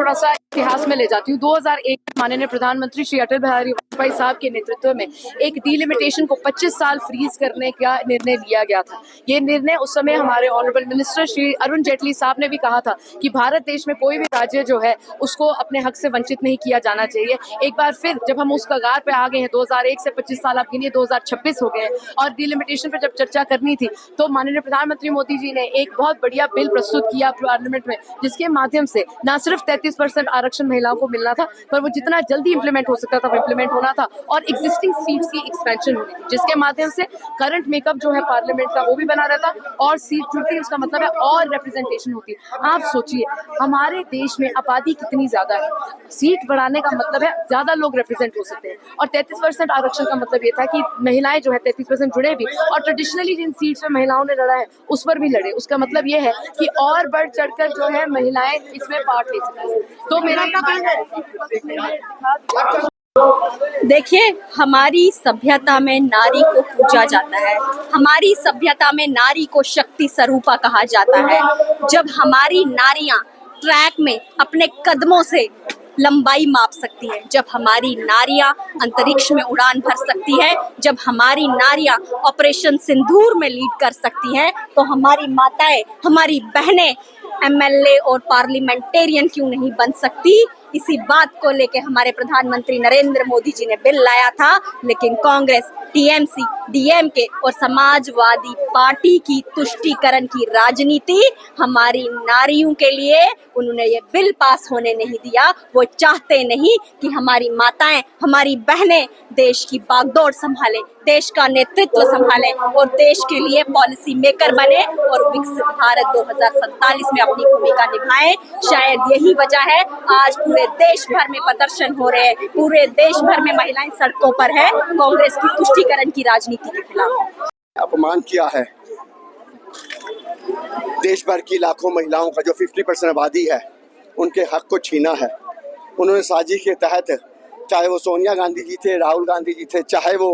थोड़ा सा इतिहास में ले जाती हूँ। 2001 में माननीय प्रधानमंत्री श्री अटल बिहारी वाजपेयी साहब के नेतृत्व में एक डीलिमिटेशन को 25 साल फ्रीज करने का निर्णय लिया गया था। ये निर्णय उस समय हमारे ऑनरेबल मिनिस्टर श्री अरुण जेटली साहब ने भी कहा था कि भारत देश में कोई भी राज्य जो है उसको अपने हक से वंचित नहीं किया जाना चाहिए। एक बार फिर जब हम उस कगार पे आ गए हैं, 2001 से 25 साल आप गिनिए, 2026 हो गए हैं और डीलिमिटेशन पर जब चर्चा करनी थी तो माननीय प्रधानमंत्री मोदी जी ने एक बहुत बढ़िया बिल प्रस्तुत किया पार्लियामेंट में, जिसके माध्यम से न सिर्फ 33% आरक्षण महिलाओं को मिलना था, पर वो जितना जल्दी इंप्लीमेंट हो सकता था वो इंप्लीमेंट होना था और एग्जिस्टिंग सीट्स की एक्सपेंशन होनी थी, जिसके माध्यम से करंट मेकअप जो है पार्लियामेंट का वो भी बना रहता और सीट जुड़ती, उसका मतलब है और रिप्रेजेंटेशन होती। आप सोचिए हमारे देश में आबादी कितनी ज्यादा है, सीट बढ़ाने का मतलब है ज्यादा लोग रिप्रेजेंट हो सकते हैं और 33% आरक्षण का मतलब ये था कि महिलाएं जो है 33% जुड़े भी और ट्रेडिशनली जिन सीट्स में महिलाओं ने लड़ा है उस पर भी लड़े। उसका मतलब ये है कि और बढ़ चढ़कर जो है महिलाएं इसमें पार्ट ले सकती हैं। तो मेरा देखिए, हमारी सभ्यता में नारी को पूजा जाता है, हमारी सभ्यता में नारी को शक्ति स्वरूपा कहा जाता है। जब हमारी नारियां ट्रैक में अपने कदमों से लंबाई माप सकती है, जब हमारी नारियां अंतरिक्ष में उड़ान भर सकती है, जब हमारी नारियां ऑपरेशन सिंदूर में लीड कर सकती हैं, तो हमारी माताएं, हमारी बहनें एमएलए और पार्लियामेंटेरियन क्यों नहीं बन सकती। इसी बात को लेके हमारे प्रधानमंत्री नरेंद्र मोदी जी ने बिल लाया था, लेकिन कांग्रेस, टीएमसी, डीएमके और समाजवादी पार्टी की तुष्टीकरण की राजनीति हमारी नारियों के लिए उन्होंने ये बिल पास होने नहीं दिया। वो चाहते नहीं कि हमारी माताएं, हमारी बहनें देश की बागडोर संभालें, देश का नेतृत्व संभालें और देश के लिए पॉलिसी मेकर बने और विकसित भारत 2047 में अपनी भूमिका निभाएं। शायद यही वजह है आज पूरे देश भर में प्रदर्शन हो रहे हैं, पूरे देश भर में महिलाएं सड़कों पर है कांग्रेस की तुष्टीकरण की राजनीति के खिलाफ। अपमान किया है देश भर की लाखों महिलाओं का, जो 50% आबादी है, उनके हक को छीना है। उन्होंने साजिश के तहत, चाहे वो सोनिया गांधी जी थे, राहुल गांधी जी थे, चाहे वो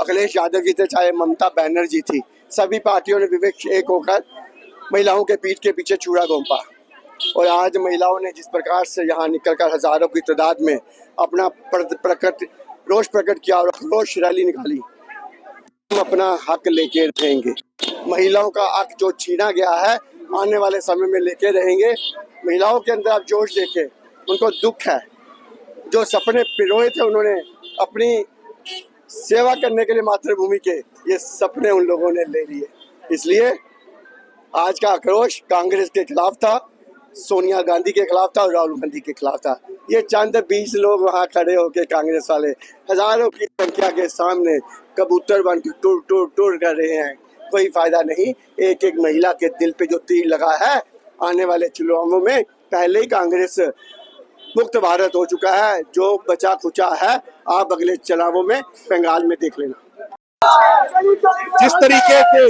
अखिलेश यादव जी थे, चाहे ममता बनर्जी थी, सभी पार्टियों ने विवेक एक होकर महिलाओं के पीठ के पीछे छुरा घोंपा। और आज महिलाओं ने जिस प्रकार से यहाँ निकलकर हजारों की तादाद में अपना रोष प्रकट किया और रोष रैली निकाली, हम अपना हक लेके रहेंगे। महिलाओं का हक जो छीना गया है आने वाले समय में लेके रहेंगे। महिलाओं के अंदर आप जोश देखें, उनको दुख है, जो सपने पिरोए थे उन्होंने अपनी सेवा करने के लिए मातृभूमि के, ये सपने उन लोगों ने ले लिए। इसलिए आज का आक्रोश कांग्रेस के खिलाफ था, सोनिया गांधी के खिलाफ था और राहुल गांधी के खिलाफ था। ये चंद 20 लोग वहाँ खड़े होकर कांग्रेस वाले हजारों की संख्या के सामने कबूतर बन के टूर कर रहे हैं, कोई फायदा नहीं। एक एक महिला के दिल पे जो तीर लगा है, आने वाले चुनावों में पहले ही कांग्रेस मुक्त भारत हो चुका है। जो बचा खुचा है आप अगले चुनावों में बंगाल में देख लेना। जिस तरीके से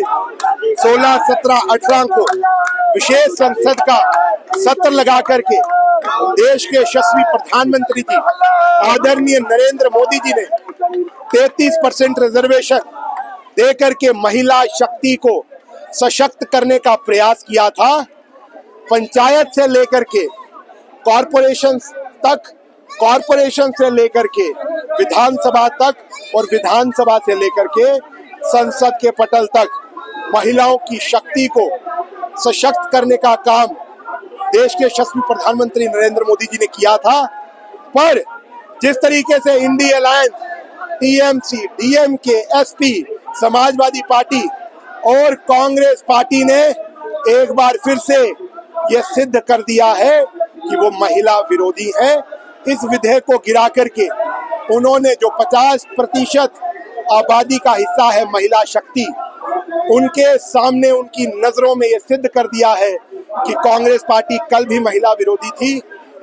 16, 17, 18 को विशेष संसद का सत्र लगा करके देश के यशस्वी प्रधानमंत्री जी आदरणीय नरेंद्र मोदी जी ने 33% रिजर्वेशन दे करके महिला शक्ति को सशक्त करने का प्रयास किया था। पंचायत से लेकर के कॉरपोरेशन तक, कॉरपोरेशन से लेकर के विधानसभा तक और विधानसभा से लेकर के संसद के पटल तक महिलाओं की शक्ति को सशक्त करने का काम देश के यशस्वी प्रधानमंत्री नरेंद्र मोदी जी ने किया था। पर जिस तरीके से India alliance, TMC, DMK, SP, Samajwadi party और कांग्रेस पार्टी ने एक बार फिर से ये सिद्ध कर दिया है कि वो महिला विरोधी है। इस विधेयक को गिरा करके उन्होंने जो 50% आबादी का हिस्सा है महिला शक्ति, उनके सामने उनकी नजरों में ये सिद्ध कर दिया है कि कांग्रेस पार्टी कल भी महिला विरोधी थी,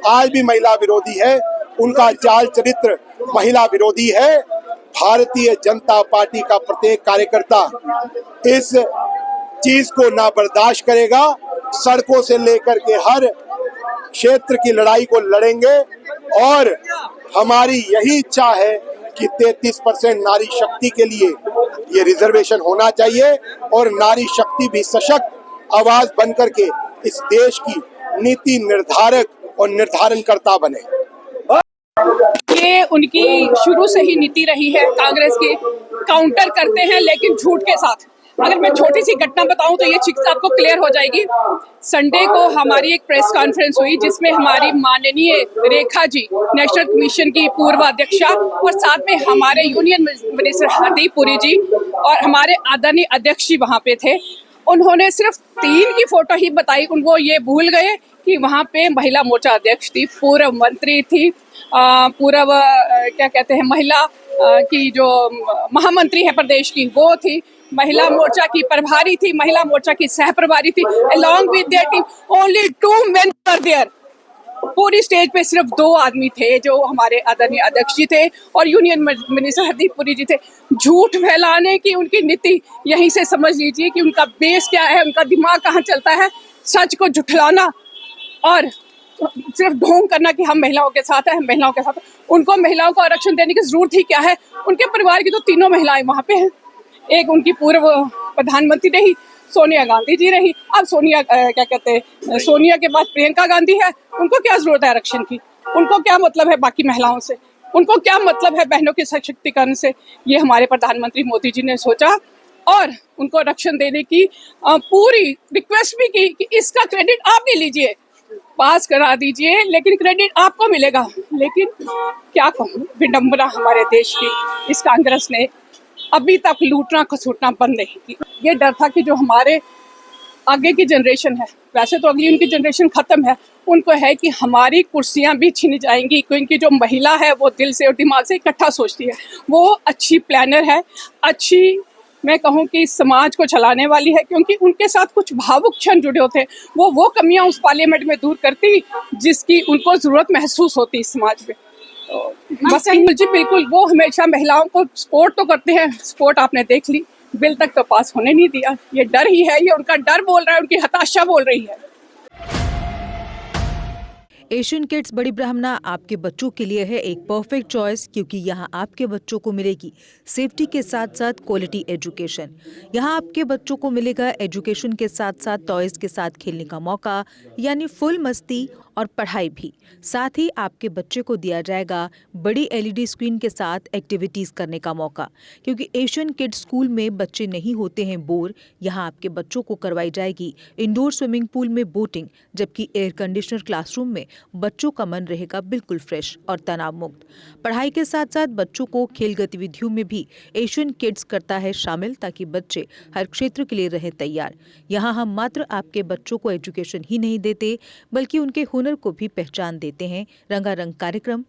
आज भी महिला विरोधी है, उनका चाल चरित्र महिला विरोधी है। भारतीय जनता पार्टी का प्रत्येक कार्यकर्ता इस चीज को ना बर्दाश्त करेगा। सड़कों से लेकर के हर क्षेत्र की लड़ाई को लड़ेंगे और हमारी यही इच्छा है कि 33% नारी शक्ति के लिए ये रिजर्वेशन होना चाहिए और नारी शक्ति भी सशक्त आवाज बनकर के इस देश की नीति निर्धारक और निर्धारणकर्ता बने। ये उनकी शुरू से ही नीति रही है कांग्रेस की, काउंटर करते हैं लेकिन झूठ के साथ। अगर मैं छोटी सी घटना बताऊं तो ये चीज आपको क्लियर हो जाएगी। संडे को हमारी एक प्रेस कॉन्फ्रेंस हुई जिसमें हमारी माननीय रेखा जी, नेशनल कमीशन की पूर्व अध्यक्षा, और साथ में हमारे यूनियन मिनिस्टर हरदीप पुरी जी और हमारे आदरणीय अध्यक्ष जी वहाँ पे थे। उन्होंने सिर्फ 3 की फोटो ही बताई, उनको ये भूल गए कि वहाँ पे महिला मोर्चा अध्यक्ष थी, पूर्व मंत्री थी, पूर्व क्या कहते हैं महिला की जो महामंत्री है प्रदेश की वो थी, महिला मोर्चा की प्रभारी थी, महिला मोर्चा की सह प्रभारी थी, along with their team only 2 men were there। पूरी स्टेज पे सिर्फ 2 आदमी थे जो हमारे आदरणीय अध्यक्ष जी थे और यूनियन मिनिस्टर हरदीप पुरी जी थे। झूठ फैलाने की उनकी नीति यहीं से समझ लीजिए कि उनका बेस क्या है, उनका दिमाग कहाँ चलता है। सच को झुठलाना और सिर्फ ढोंग करना कि हम महिलाओं के साथ हैं, हम महिलाओं के साथ हैं। उनको महिलाओं को आरक्षण देने की जरूरत ही क्या है? उनके परिवार की तो 3 महिलाएं वहाँ पे हैं। एक उनकी पूर्व प्रधानमंत्री रही, सोनिया गांधी जी रही, अब सोनिया क्या कहते हैं, सोनिया के बाद प्रियंका गांधी है। उनको क्या जरूरत है आरक्षण की? उनको क्या मतलब है बाकी महिलाओं से? उनको क्या मतलब है बहनों के सशक्तिकरण से? ये हमारे प्रधानमंत्री मोदी जी ने सोचा और उनको आरक्षण देने की पूरी रिक्वेस्ट भी की कि इसका क्रेडिट आप ले लीजिए, पास करा दीजिए, लेकिन क्रेडिट आपको मिलेगा। लेकिन क्या कहूँ, विडंबना हमारे देश की इस कांग्रेस ने अभी तक लूटना खसूटना बंद नहीं की। ये डर था कि जो हमारे आगे की जनरेशन है, वैसे तो अगली उनकी जनरेशन खत्म है, उनको है कि हमारी कुर्सियां भी छीन जाएंगी, क्योंकि जो महिला है वो दिल से और दिमाग से इकट्ठा सोचती है, वो अच्छी प्लानर है, अच्छी मैं कहूँ कि समाज को चलाने वाली है, क्योंकि उनके साथ कुछ भावुक क्षण जुड़े होते हैं। वो कमियां उस पार्लियामेंट में दूर करती जिसकी उनको ज़रूरत महसूस होती इस समाज में। तो बस जी बिल्कुल, वो हमेशा महिलाओं को सपोर्ट तो करते हैं, सपोर्ट आपने देख ली, बिल तक तो पास होने नहीं दिया। ये डर ही है, ये उनका डर बोल रहा है, उनकी हताशा बोल रही है। एशियन किड्स बड़ी ब्राह्मणा आपके बच्चों के लिए है एक परफेक्ट चॉइस, क्योंकि यहाँ आपके बच्चों को मिलेगी सेफ्टी के साथ साथ क्वालिटी एजुकेशन। यहाँ आपके बच्चों को मिलेगा एजुकेशन के साथ साथ टॉयज के साथ खेलने का मौका, यानी फुल मस्ती और पढ़ाई भी। साथ ही आपके बच्चे को दिया जाएगा बड़ी एलईडी स्क्रीन के साथ एक्टिविटीज़ करने का मौका, क्योंकि एशियन किड्स स्कूल में बच्चे नहीं होते हैं बोर। यहाँ आपके बच्चों को करवाई जाएगी इंडोर स्विमिंग पूल में बोटिंग, जबकि एयर कंडीशनर क्लासरूम में बच्चों का मन रहेगा बिल्कुल फ्रेश और तनाव मुक्त। पढ़ाई के साथ साथ बच्चों को खेल गतिविधियों में भी एशियन किड्स करता है शामिल, ताकि बच्चे हर क्षेत्र के लिए रहें तैयार। यहाँ हम मात्र आपके बच्चों को एजुकेशन ही नहीं देते, बल्कि उनके हुनर को भी पहचान देते हैं। रंगारंग कार्यक्रम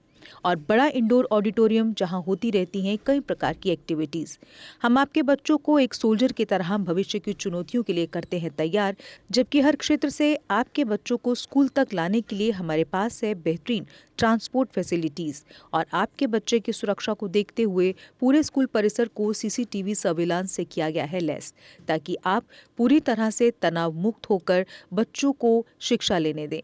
और बड़ा इंडोर ऑडिटोरियम जहां होती रहती हैं कई प्रकार की एक्टिविटीज़। हम आपके बच्चों को एक सोल्जर की तरह भविष्य की चुनौतियों के लिए करते हैं तैयार, जबकि हर क्षेत्र से आपके बच्चों को स्कूल तक लाने के लिए हमारे पास है बेहतरीन ट्रांसपोर्ट फैसिलिटीज़। और आपके बच्चे की सुरक्षा को देखते हुए पूरे स्कूल परिसर को सीसीटीवी सर्विलांस से किया गया है लैस, ताकि आप पूरी तरह से तनाव मुक्त होकर बच्चों को शिक्षा लेने दें।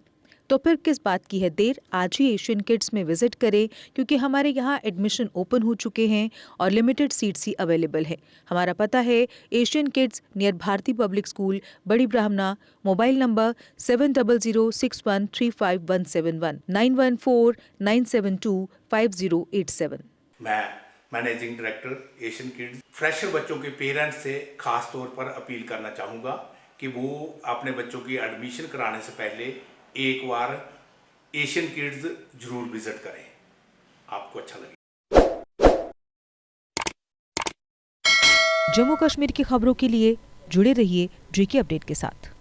तो फिर किस बात की है देर, आज ही एशियन किड्स में विजिट करें, क्योंकि हमारे यहाँ एडमिशन ओपन हो चुके हैं और लिमिटेड सीट्स ही अवेलेबल है। हमारा पता है Asian kids near Bharti public school, Bari Brahmana. Mobile number 7006135171 9149725087। मैं managing director Asian kids fresher बच्चों के पेरेंट्स से खास तौर पर अपील करना चाहूँगा कि वो अपने बच्चों की एडमिशन कराने से पहले एक बार एशियन किड्स जरूर विजिट करें, आपको अच्छा लगेगा। जम्मू कश्मीर की खबरों के लिए जुड़े रहिए जेके अपडेट के साथ।